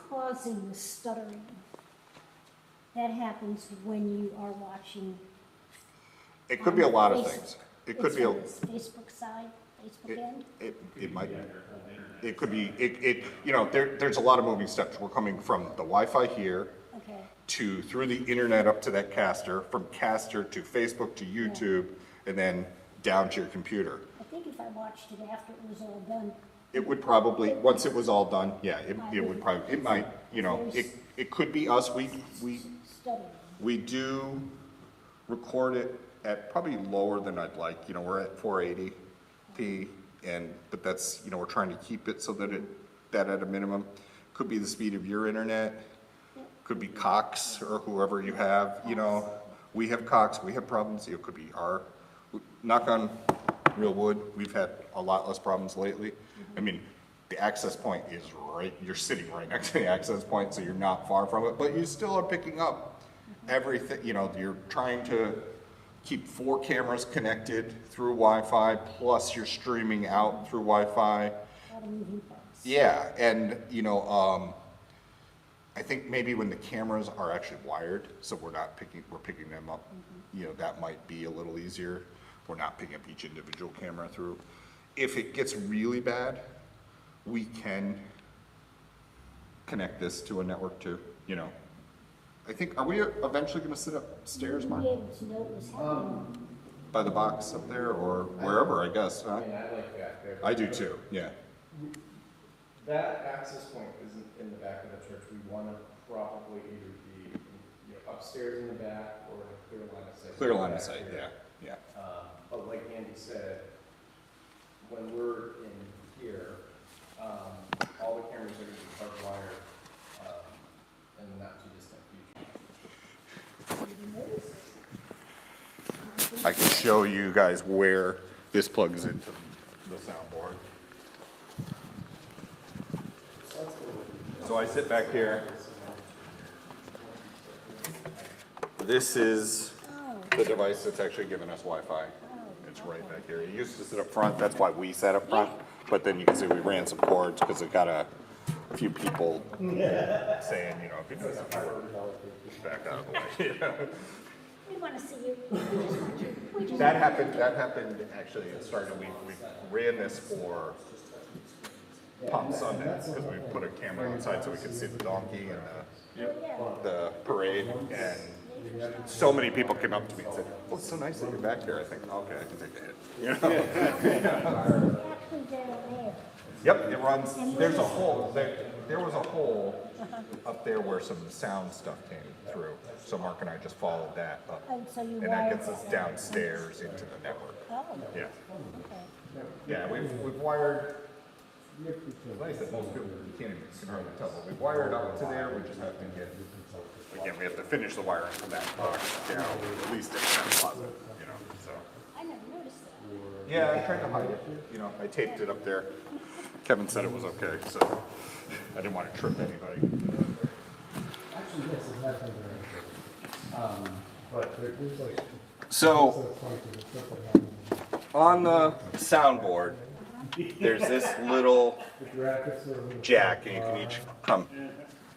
causing the stuttering? That happens when you are watching. It could be a lot of Facebook. things. It could It's be a, on this Facebook side, Facebook end? it might, it could be, you know, there's a lot of moving steps. We're coming from the Wi-Fi here Okay, to, through the internet up to that caster, from caster to Facebook to YouTube, and then down to your computer. I think if I watched it after it was all done. It would probably, once it was all done, yeah, it would probably, it might, you know, it could be us. Stuttering. We do record it at probably lower than I'd like. You know, we're at 480p, but that's, you know, we're trying to keep it so that that at a minimum. Could be the speed of your internet, could be Cox or whoever you have, you know. We have Cox, we have problems, it could be knock on real wood, we've had a lot less problems lately. I mean, the access point is right, you're sitting right next to the access point, so you're not far from it, but you still are picking up everything, you know, you're trying to keep 4 cameras connected through Wi-Fi, plus you're streaming out through Wi-Fi. A lot of moving parts. Yeah, and you know, I think maybe when the cameras are actually wired, so we're picking them up, you know, that might be a little easier. We're not picking up each individual camera through. If it gets really bad, we can connect this to a network too, you know. I think, are we eventually gonna sit upstairs, Mark? Be able to know what was happening. By the box up there, or wherever, I guess, huh? I mean, I like that there. I do too, yeah. That access point isn't in the back of the church. We want to probably either be, you know, upstairs in the back or in a clear line of sight. Clear line of sight, yeah. But like Andy said, when we're in here, all the cameras are going to be hardwired in the not too distant future. I can show you guys where this plugs into the soundboard. So I sit back here. This is the device that's actually giving us Wi-Fi. It's right back here. It used to sit up front, that's why we sat up front. But then you can see we ran some cords because it got a few people saying, you know, if you do something, back out of the way. We want to see you. We just That happened actually, it started, we ran this for Palm Sunday, because we put a camera inside so we could see the donkey and the parade, and so many people came up to me and said, well, it's so nice that you're back there. I think, okay, I can take a hit. You know? actually down there. Yep, it runs, there's a hole, there was a hole up there where some sound stuff came through. So Mark and I just followed that up. Oh, so you And that wired gets us that. downstairs into the network. Oh, Yeah. okay. Yeah, we've wired, like I said, most people can't even can hardly tell, but we've wired up to there, we just have to get, again, we have to finish the wiring from that box down, at least in that closet, you know, so. I never noticed that. Yeah, I tried to hide it, you know, I taped it up there. Kevin said it was okay, so I didn't want to trip anybody. Actually, yes, it has been very but there is like. So, on the soundboard, there's this little jack, and you can each come.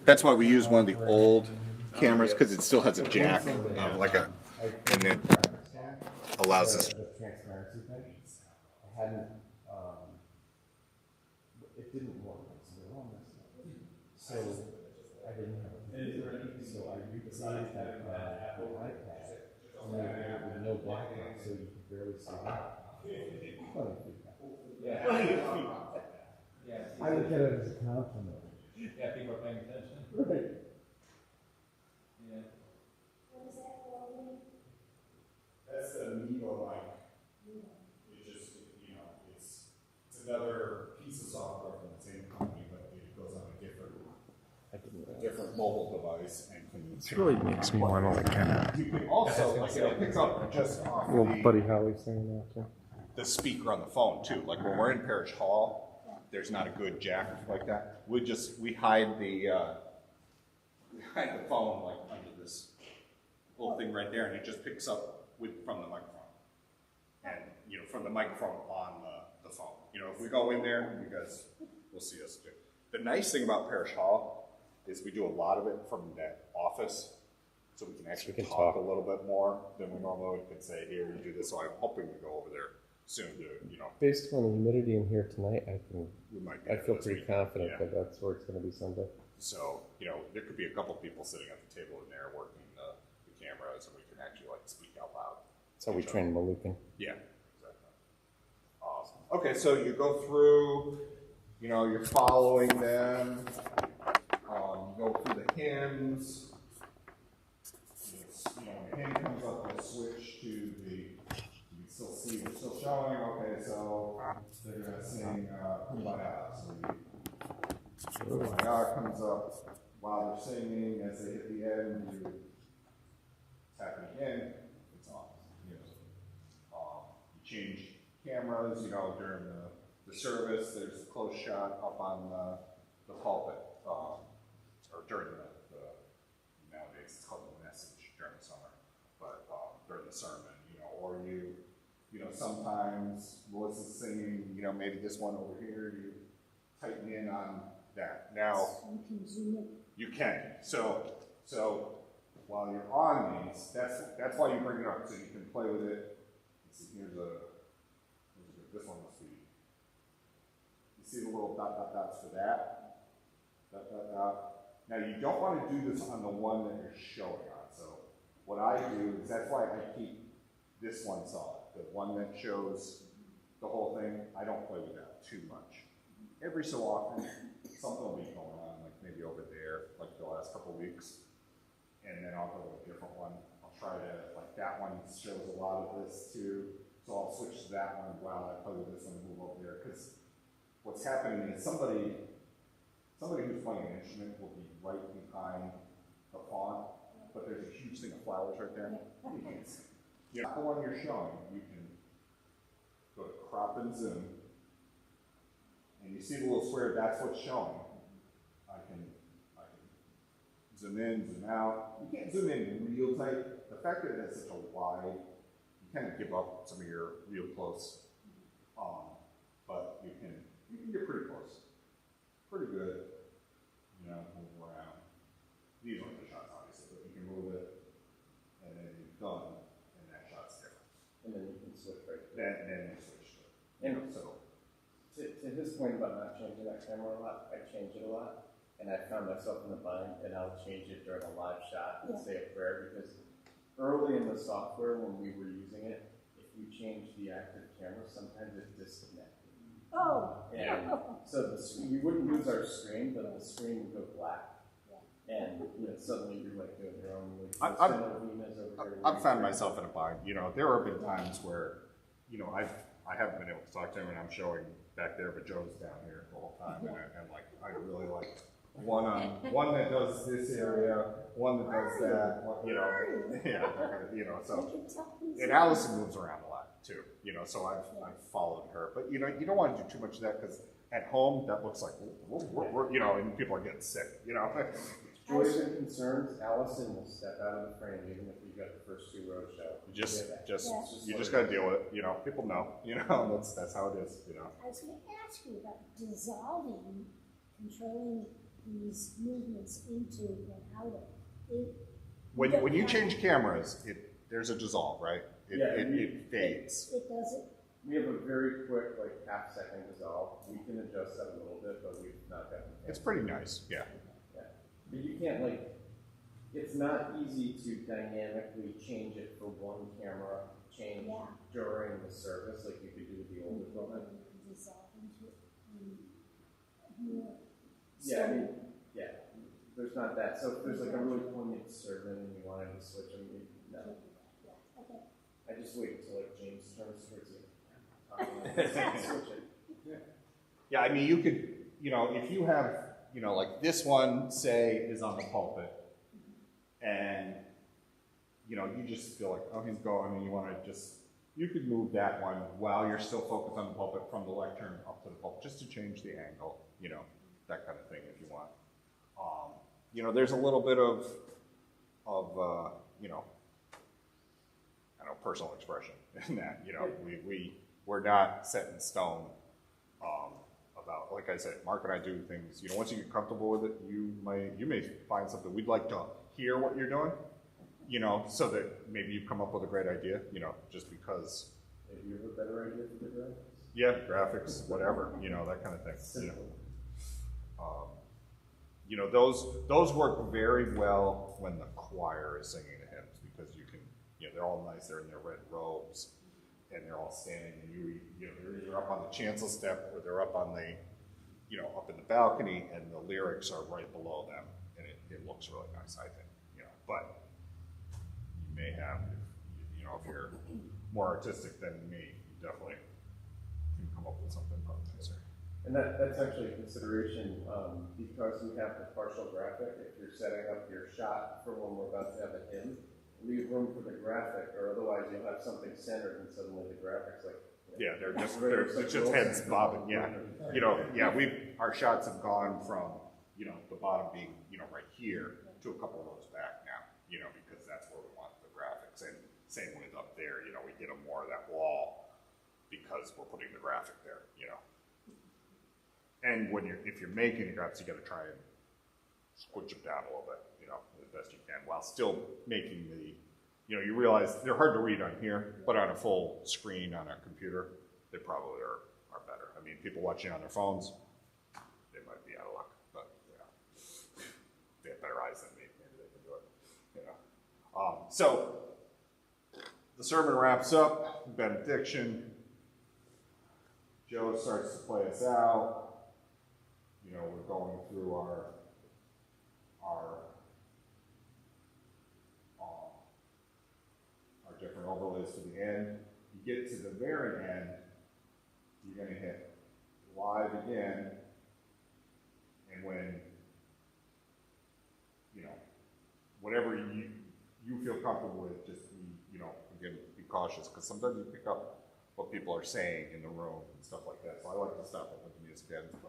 That's why we use one of the old cameras, because it still has a jack, like a, and it allows us. The transparency thing, I hadn't, it didn't work, so I didn't have a, so I replaced that, iPad, and then I had it with no background, so you could barely see it. I look at it as a compliment. Yeah, people are paying attention. Right. Yeah. That's the Mevo mic. It just, you know, it's another piece of software from the same company, but it goes on a different mobile device and can. It really makes me want to like kind of. You can also, like, it'll pick up just off Well, Buddy Holly's saying that too. the speaker on the phone too. Like when we're in Parish Hall, there's not a good jack like that. We hide the phone like under this little thing right there, and it just picks up from the microphone, and you know, from the microphone on the phone. You know, if we go in there, you guys will see us do. The nice thing about Parish Hall, is we do a lot of it from that office, so we can actually can talk talk. a little bit more than we normally could say, here, you do this, so I'm hoping to go over there soon to, Based on the humidity in here tonight, we might be I there feel this pretty weekend. confident Yeah. that that's where it's gonna be Sunday. So, there could be a couple people sitting at the table in there working the cameras, and we can actually like speak out loud. That's how we train Malukan. Yeah, exactly. Awesome. Okay, so you go through, you're following them, go through the hymns. When the hymn comes up, we'll switch to you can still see, we're still showing, okay, so they're gonna sing, Kumbaya. So Kumbaya comes up while they're singing, as they hit the end, you tap it again, it's on. You change cameras, during the service, there's a close shot up on the pulpit, or during the nowadays it's called the message during the summer, but during the sermon, or sometimes Melissa's singing, maybe this one over here, you tighten in on that. Now, You can zoom in. you can. So while you're on these, that's why you bring it up, so you can play with it. Let's see, this one must be. You see the little dots for that? Dot. Now you don't want to do this on the one that you're showing on. So what I do is, that's why I keep this one solid. The one that shows the whole thing, I don't play with that too much. Every so often, something will be going on, like maybe over there, like the last couple of weeks, and then I'll go to a different one. I'll try to, like that one shows a lot of this too, so I'll switch to that one while I play with this one and move over there, because what's happening is somebody who's playing an instrument will be right behind the font, but there's a huge thing of flowers right there. You can't see. The one you're showing, you can go to crop and zoom, and you see the little square, that's what's showing. I can zoom in, zoom out. You can't zoom in real tight. The fact that it has such a wide, you kind of give up some of your real close, but you can get pretty close. Pretty good, move around. These aren't the shots, obviously, but you can move it, and then you're done, and that shot's different. And then you can switch right. Then you switch to it. And So, to his point about not changing that camera a lot, I change it a lot, and I found myself in the bind, and I'll change it during a live shot and say a prayer, because early in the software when we were using it, if you change the active camera, sometimes it disconnected. Oh. And so we wouldn't lose our screen, but the screen would go black. And suddenly you're like doing your own. I've found myself in a bind. There have been times where, I haven't been able to talk to him, and I'm showing back there, but Joe's down here the whole time, and I really like one that does this area, one that does that, so. And Allison moves around a lot too, so I've followed her, but you don't want to do too much of that, because at home that looks like and people are getting sick, Joys and concerns, Allison will step out of the frame even if you got the first 2 rows show. You just got to deal with it. People know. That's how it is. I was going to ask you about dissolving, controlling these movements into and out of it. When you change cameras, there's a dissolve, right? It fades. It does it. We have a very quick, half-second dissolve. We can adjust that a little bit, but we've not gotten it. It's pretty nice. Yeah. But you can't, it's not easy to dynamically change it for one camera change during the service, like you could do with the old equipment. Dissolve into it. There's not that. So if there's a really poignant sermon and you wanted to switch them, no. Okay. I just wait until James turns towards you. Switch it. Yeah, I mean, you could, if you have, like this one, say, is on the pulpit, and, you just feel like, oh, he's going, and you want to you could move that one while you're still focused on the pulpit from the lectern up to the pulpit, just to change the angle, that kind of thing if you want. There's a little bit of personal expression in that, we're not set in stone of about, like I said, Mark and I do things, you know, once you get comfortable with it, you may find something, we'd like to hear what you're doing, you know, so that maybe you come up with a great idea, you know, just because. Maybe you have a better idea for the graphics? Yeah, graphics, whatever, you know, that kind of thing, you know. You know, those work very well when the choir is singing the hymns, because you can, you know, they're all nice, they're in their red robes, and they're all standing, and you know, they're either up on the chancel step, or they're up on the, you know, up in the balcony, and the lyrics are right below them, and it looks really nice, I think, you know, but you may have, you know, if you're more artistic than me, you definitely can come up with something probably nicer. And that's actually a consideration, because we have the partial graphic. If you're setting up your shot for when we're about to have a hymn, leave room for the graphic, or otherwise you'll have something centered and suddenly the graphics like. Yeah, it's just heads bobbing. Yeah, you know, yeah, our shots have gone from, you know, the bottom being, you know, right here to a couple rows back now, you know, because that's where we want the graphics. And same with up there, you know, we get them more of that wall because we're putting the graphic there, you know. And if you're making the graphics, you got to try and squinch them down a little bit, you know, as best you can, while still making the, you know, you realize they're hard to read on here, but on a full screen on a computer, they probably are better. I mean, people watching on their phones, they might be out of luck, but, you know, they have better eyes than me, maybe they can do it, you know. So, the sermon wraps up, benediction. Joe starts to play us out. You know, we're going through our different overlays to the end. You get to the very end, you're going to hit live again, and when, you know, whatever you feel comfortable with, just be, you know, again, be cautious, because sometimes you pick up what people are saying in the room and stuff like that. So I like to stop it when the music ends, but